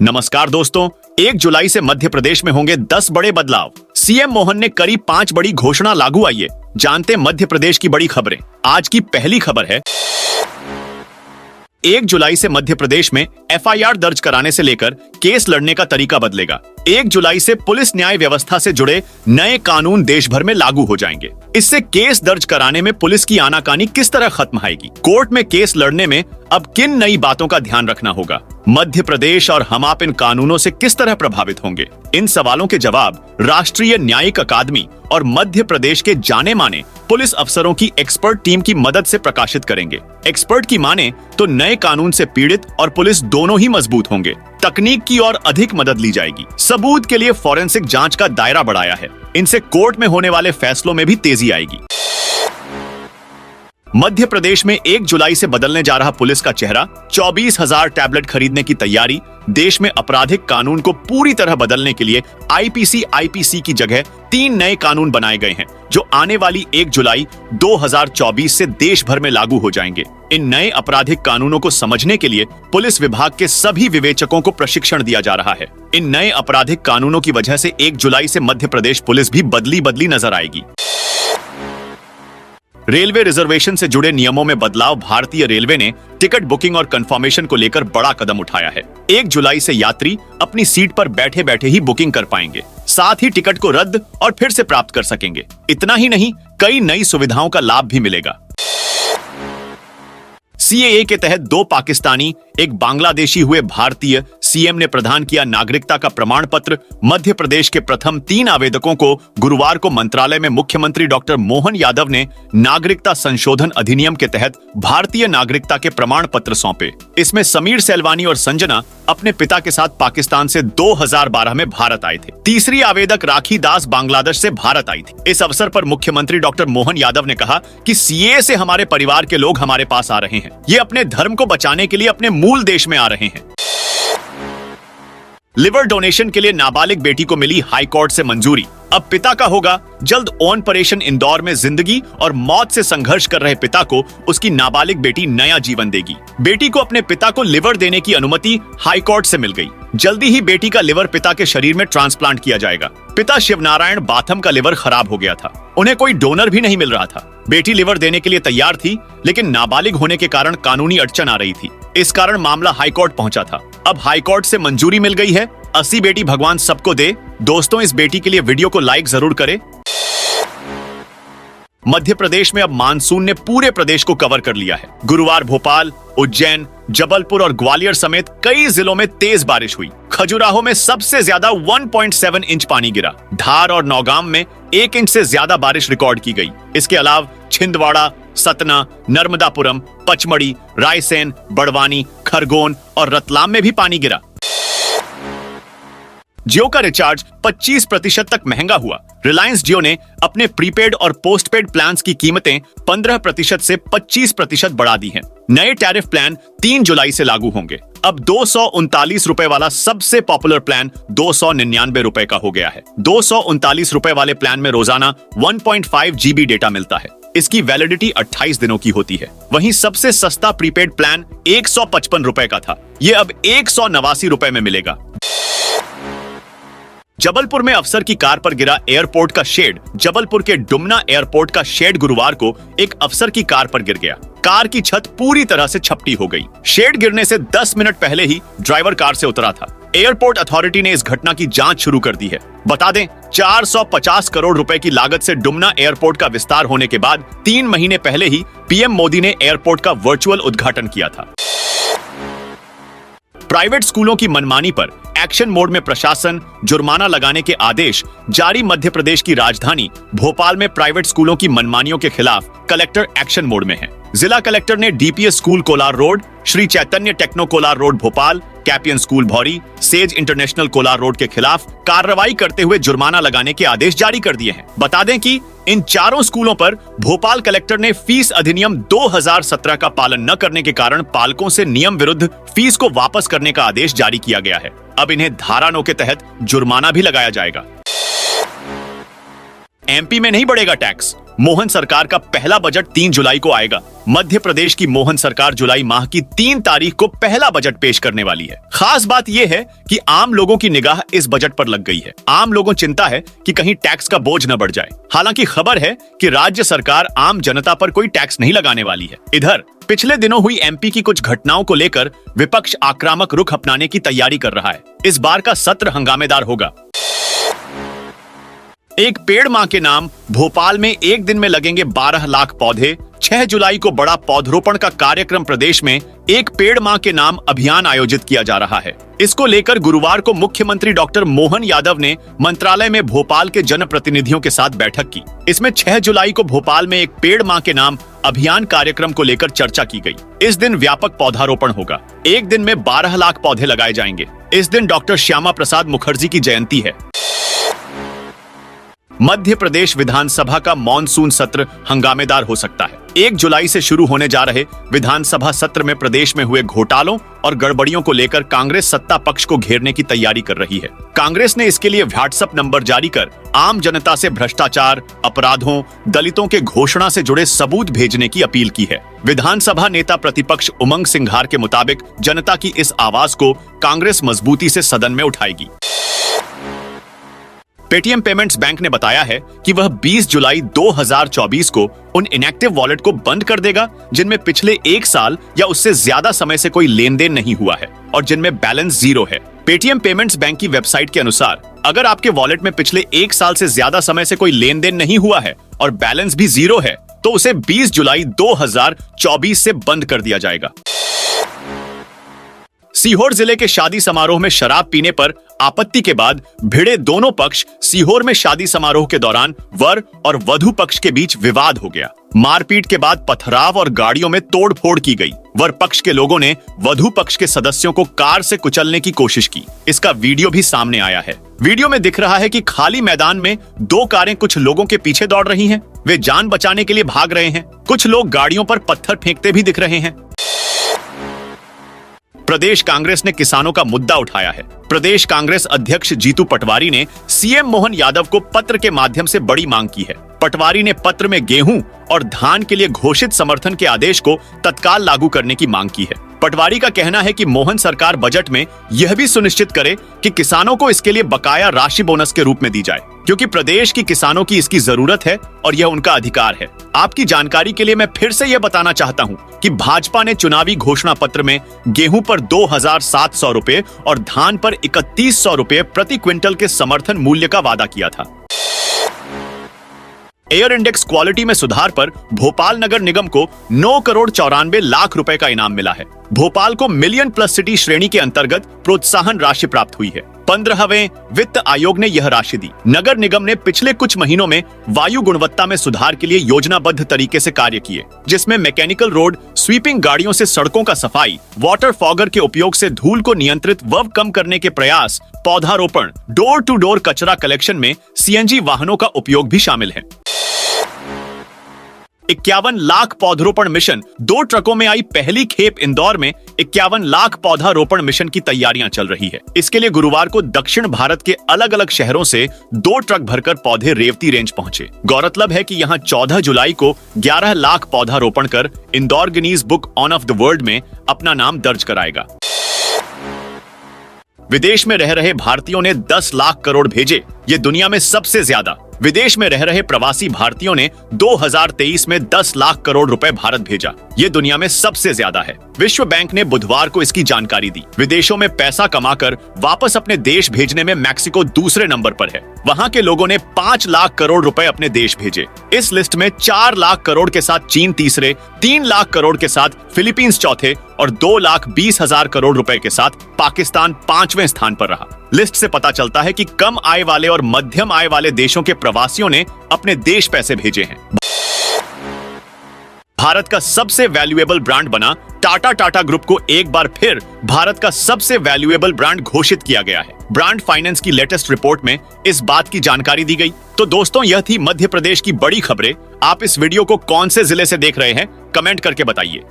नमस्कार दोस्तों, 1 जुलाई से मध्य प्रदेश में होंगे 10 बड़े बदलाव। सीएम मोहन ने करी 5 बड़ी घोषणा लागू। आइए जानते मध्य प्रदेश की बड़ी खबरें। आज की पहली खबर है 1 जुलाई से मध्य प्रदेश में एफआईआर दर्ज कराने से लेकर केस लड़ने का तरीका बदलेगा। 1 जुलाई से पुलिस न्याय व्यवस्था से जुड़े नए कानून देश भर में लागू हो जाएंगे। इससे केस दर्ज कराने में पुलिस की आनाकानी किस तरह खत्म आएगी? कोर्ट में केस लड़ने में अब किन नई बातों का ध्यान रखना होगा? मध्य प्रदेश और हम आप इन कानूनों से किस तरह प्रभावित होंगे? इन सवालों के जवाब राष्ट्रीय न्यायिक अकादमी और मध्य प्रदेश के जाने माने पुलिस अफसरों की एक्सपर्ट टीम की मदद से प्रकाशित करेंगे। एक्सपर्ट की माने तो नए कानून से पीड़ित और पुलिस दोनों ही मजबूत होंगे। तकनीक की और अधिक मदद ली जाएगी। सबूत के लिए फॉरेंसिक जांच का दायरा बढ़ाया है। इनसे कोर्ट में होने वाले फैसलों में भी तेजी आएगी। मध्य प्रदेश में 1 जुलाई से बदलने जा रहा पुलिस का चेहरा, 24,000 टैबलेट खरीदने की तैयारी। देश में आपराधिक कानून को पूरी तरह बदलने के लिए आईपीसी की जगह 3 नए कानून बनाए गए हैं, जो आने वाली 1 जुलाई 2024 से देश भर में लागू हो जाएंगे। इन नए आपराधिक कानूनों को समझने के लिए पुलिस विभाग के सभी विवेचकों को प्रशिक्षण दिया जा रहा है। इन नए आपराधिक कानूनों की वजह से 1 जुलाई से मध्य प्रदेश पुलिस भी बदली नजर आएगी। रेलवे रिजर्वेशन से जुड़े नियमों में बदलाव। भारतीय रेलवे ने टिकट बुकिंग और कंफर्मेशन को लेकर बड़ा कदम उठाया है। 1 जुलाई से यात्री अपनी सीट पर बैठे बैठे ही बुकिंग कर पाएंगे, साथ ही टिकट को रद्द और फिर से प्राप्त कर सकेंगे। इतना ही नहीं, कई नई सुविधाओं का लाभ भी मिलेगा। सीएए के तहत 2 पाकिस्तानी, 1 बांग्लादेशी हुए भारतीय। सीएम ने प्रदान किया नागरिकता का प्रमाण पत्र। मध्य प्रदेश के प्रथम 3 आवेदकों को गुरुवार को मंत्रालय में मुख्यमंत्री डॉक्टर मोहन यादव ने नागरिकता संशोधन अधिनियम के तहत भारतीय नागरिकता के प्रमाण पत्र सौंपे। इसमें समीर सेलवानी और संजना अपने पिता के साथ पाकिस्तान से 2012 में भारत आए थे। तीसरी आवेदक राखी दास बांग्लादेश से भारत आई थी। इस अवसर पर मुख्यमंत्री डॉक्टर मोहन यादव ने कहा कि सीएए से हमारे परिवार के लोग हमारे पास आ रहे हैं। ये अपने धर्म को बचाने के लिए अपने मूल देश में आ रहे हैं। लिवर डोनेशन के लिए नाबालिग बेटी को मिली हाईकोर्ट से मंजूरी। अब पिता का होगा जल्द ऑन परेशन। इंदौर में जिंदगी और मौत से संघर्ष कर रहे पिता को उसकी नाबालिग बेटी नया जीवन देगी। बेटी को अपने पिता को लिवर देने की अनुमति हाईकोर्ट से मिल गई। जल्दी ही बेटी का लिवर पिता के शरीर में ट्रांसप्लांट किया जाएगा। पिता शिवनारायण बाथम का लिवर खराब हो गया था। उन्हें कोई डोनर भी नहीं मिल रहा था। बेटी लिवर देने के लिए तैयार थी, लेकिन नाबालिग होने के कारण कानूनी अड़चन आ रही थी। इस कारण मामला हाईकोर्ट पहुंचा था। अब हाईकोर्ट से मंजूरी मिल गई है। 80 बेटी भगवान सबको दे। दोस्तों, इस बेटी के लिए वीडियो को लाइक जरूर करें। मध्य प्रदेश में अब मानसून ने पूरे प्रदेश को कवर कर लिया है। गुरुवार भोपाल, उज्जैन, जबलपुर और ग्वालियर समेत कई जिलों में तेज बारिश हुई। खजुराहो में सबसे ज्यादा 1.7 इंच पानी गिरा। धार और नौगाम में 1 इंच से ज्यादा बारिश रिकॉर्ड की गई। इसके अलावा छिंदवाड़ा, सतना, नर्मदापुरम, पचमढ़ी, रायसेन, बड़वानी, खरगोन और रतलाम में भी पानी गिरा। जियो का रिचार्ज 25% तक महंगा हुआ। रिलायंस जियो ने अपने प्रीपेड और पोस्टपेड प्लान्स की कीमतें 15% से 25% बढ़ा दी हैं। नए टैरिफ प्लान 3 जुलाई से लागू होंगे। अब 239 रुपए वाला सबसे पॉपुलर प्लान 299 रुपए का हो गया है। 239 रुपए वाले प्लान में रोजाना 1.5 GB डेटा मिलता है। इसकी वैलिडिटी 28 दिनों की होती है। वहीं सबसे सस्ता प्रीपेड प्लान 155 रुपए का था। यह अब 189 रुपए में मिलेगा। जबलपुर में अफसर की कार पर गिरा एयरपोर्ट का शेड। जबलपुर के डुमना एयरपोर्ट का शेड गुरुवार को एक अफसर की कार पर गिर गया। कार की छत पूरी तरह से झपटी हो गई। शेड गिरने से 10 मिनट पहले ही ड्राइवर कार से उतरा था। एयरपोर्ट अथॉरिटी ने इस घटना की जांच शुरू कर दी है। बता दें, 450 करोड़ रुपए की लागत से डुमना एयरपोर्ट का विस्तार होने के बाद 3 महीने पहले ही पीएम मोदी ने एयरपोर्ट का वर्चुअल उद्घाटन किया था। प्राइवेट स्कूलों की मनमानी पर एक्शन मोड में प्रशासन, जुर्माना लगाने के आदेश जारी। मध्य प्रदेश की राजधानी भोपाल में प्राइवेट स्कूलों की मनमानियों के खिलाफ कलेक्टर एक्शन मोड में है। जिला कलेक्टर ने DPS school Kolar road, Shri Chaitanya techno Kolar road Bhopal, Campion school Bhauri, Sage international Kolar road के खिलाफ कार्रवाई करते हुए जुर्माना लगाने के आदेश जारी कर दिए हैं। बता दें कि इन चारों स्कूलों पर भोपाल कलेक्टर ने फीस अधिनियम 2017 का पालन न करने के कारण पालकों से नियम विरुद्ध फीस को वापस करने का आदेश जारी किया गया है। अब इन्हें धारा 9 के तहत जुर्माना भी लगाया जाएगा। एमपी में नहीं बढ़ेगा टैक्स। मोहन सरकार का पहला बजट 3 जुलाई को आएगा। मध्य प्रदेश की मोहन सरकार जुलाई माह की 3 तारीख को पहला बजट पेश करने वाली है। खास बात यह है कि आम लोगों की निगाह इस बजट पर लग गई है। आम लोगों चिंता है कि कहीं टैक्स का बोझ न बढ़ जाए। हालांकि खबर है कि राज्य सरकार आम जनता पर कोई टैक्स नहीं लगाने वाली है। इधर पिछले दिनों हुई एमपी की कुछ घटनाओं को लेकर विपक्ष आक्रामक रुख अपनाने की तैयारी कर रहा है। इस बार का सत्र हंगामेदार होगा। एक पेड़ मां के नाम भोपाल में एक दिन में लगेंगे 12 लाख पौधे। 6 जुलाई को बड़ा पौधरोपण का कार्यक्रम प्रदेश में एक पेड़ मां के नाम अभियान आयोजित किया जा रहा है। इसको लेकर गुरुवार को मुख्यमंत्री डॉक्टर मोहन यादव ने मंत्रालय में भोपाल के जनप्रतिनिधियों के साथ बैठक की। इसमें 6 जुलाई को भोपाल में एक पेड़ मां के नाम अभियान कार्यक्रम को लेकर चर्चा की गई। इस दिन व्यापक पौधारोपण होगा। एक दिन में 12 लाख पौधे लगाए जाएंगे। इस दिन डॉक्टर श्यामा प्रसाद मुखर्जी की जयंती है। मध्य प्रदेश विधानसभा का मॉनसून सत्र हंगामेदार हो सकता है। 1 जुलाई से शुरू होने जा रहे विधानसभा सत्र में प्रदेश में हुए घोटालों और गड़बड़ियों को लेकर कांग्रेस सत्ता पक्ष को घेरने की तैयारी कर रही है। कांग्रेस ने इसके लिए व्हाट्सएप नंबर जारी कर आम जनता से भ्रष्टाचार, अपराधों, दलितों के घोषणा से जुड़े सबूत भेजने की अपील की है। विधानसभा नेता प्रतिपक्ष उमंग सिंघार के मुताबिक जनता की इस आवाज को कांग्रेस मजबूती से सदन में उठाएगी। पेटीएम पेमेंट्स बैंक ने बताया है कि वह 20 जुलाई 2024 को उन इनएक्टिव वॉलेट को बंद कर देगा जिनमें पिछले 1 साल या उससे ज्यादा समय से कोई लेन देन नहीं हुआ है और जिनमें बैलेंस 0 है। पेटीएम पेमेंट्स बैंक की वेबसाइट के अनुसार अगर आपके वॉलेट में पिछले 1 साल से ज्यादा समय से कोई लेन देन नहीं हुआ है और बैलेंस भी 0 है तो उसे 20 जुलाई 2024 से बंद कर दिया जाएगा। सीहोर जिले के शादी समारोह में शराब पीने पर आपत्ति के बाद भिड़े दोनों पक्ष सीहोर में शादी समारोह के दौरान वर और वधू पक्ष के बीच विवाद हो गया। मारपीट के बाद पथराव और गाड़ियों में तोड़फोड़ की गई। वर पक्ष के लोगों ने वधू पक्ष के सदस्यों को कार से कुचलने की कोशिश की। इसका वीडियो भी सामने आया है। वीडियो में दिख रहा है कि खाली मैदान में 2 कारें कुछ लोगों के पीछे दौड़ रही हैं। वे जान बचाने के लिए भाग रहे हैं। कुछ लोग गाड़ियों पर पत्थर फेंकते भी दिख रहे हैं। प्रदेश कांग्रेस ने किसानों का मुद्दा उठाया है। प्रदेश कांग्रेस अध्यक्ष जीतू पटवारी ने सीएम मोहन यादव को पत्र के माध्यम से बड़ी मांग की है। पटवारी ने पत्र में गेहूं और धान के लिए घोषित समर्थन के आदेश को तत्काल लागू करने की मांग की है। पटवारी का कहना है कि मोहन सरकार बजट में यह भी सुनिश्चित करे कि किसानों को इसके लिए बकाया राशि बोनस के रूप में दी जाए, क्योंकि प्रदेश की किसानों की इसकी जरूरत है और यह उनका अधिकार है। आपकी जानकारी के लिए मैं फिर से यह बताना चाहता हूं कि भाजपा ने चुनावी घोषणा पत्र में गेहूं पर 2,700 रुपए और धान पर 3,100 रुपए प्रति क्विंटल के समर्थन मूल्य का वादा किया था। एयर इंडेक्स क्वालिटी में सुधार पर भोपाल नगर निगम को 9,94,00,000 रुपए का इनाम मिला है। भोपाल को मिलियन प्लस सिटी श्रेणी के अंतर्गत प्रोत्साहन राशि प्राप्त हुई है। 15वें वित्त आयोग ने यह राशि दी। नगर निगम ने पिछले कुछ महीनों में वायु गुणवत्ता में सुधार के लिए योजनाबद्ध तरीके से कार्य किए, जिसमें मैकेनिकल रोड स्वीपिंग, गाड़ियों से सड़कों का सफाई, वाटर फॉगर के उपयोग से धूल को नियंत्रित व कम करने के प्रयास, पौधारोपण, डोर टू डोर कचरा कलेक्शन में सीएनजी वाहनों का उपयोग भी शामिल है। 51 लाख पौधारोपण मिशन। 2 ट्रकों में आई पहली खेप। इंदौर में 51 लाख पौधारोपण मिशन की तैयारियां चल रही है। इसके लिए गुरुवार को दक्षिण भारत के अलग अलग शहरों से 2 ट्रक भरकर पौधे रेवती रेंज पहुंचे। गौरतलब है कि यहां 14 जुलाई को 11 लाख पौधारोपण कर Indore Guinness book on off the world में अपना नाम दर्ज कराएगा। विदेश में रह रहे भारतीयों ने 10 लाख करोड़ भेजे। ये दुनिया में सबसे ज्यादा। विदेश में रह रहे प्रवासी भारतीयों ने 2023 में 10 लाख करोड़ रुपए भारत भेजा। ये दुनिया में सबसे ज्यादा है। विश्व बैंक ने बुधवार को इसकी जानकारी दी। विदेशों में पैसा कमाकर वापस अपने देश भेजने में मैक्सिको दूसरे नंबर पर है। वहां के लोगों ने 5 लाख करोड़ रुपए अपने देश भेजे। इस लिस्ट में 4 लाख करोड़ के साथ चीन तीसरे, 3 लाख करोड़ के साथ फिलीपींस चौथे और 2,20,000 करोड़ रुपए के साथ पाकिस्तान 5वें स्थान पर रहा। लिस्ट से पता चलता है कि कम आय वाले और मध्यम आय वाले देशों के प्रवासियों ने अपने देश पैसे भेजे हैं। भारत का सबसे वैल्यूएबल ब्रांड बना टाटा ग्रुप को एक बार फिर भारत का सबसे वैल्यूएबल ब्रांड घोषित किया गया है। ब्रांड फाइनेंस की लेटेस्ट रिपोर्ट में इस बात की जानकारी दी गई। तो दोस्तों, यह थी मध्य प्रदेश की बड़ी खबरें। आप इस वीडियो को कौन से जिले से देख रहे हैं, कमेंट करके बताइए।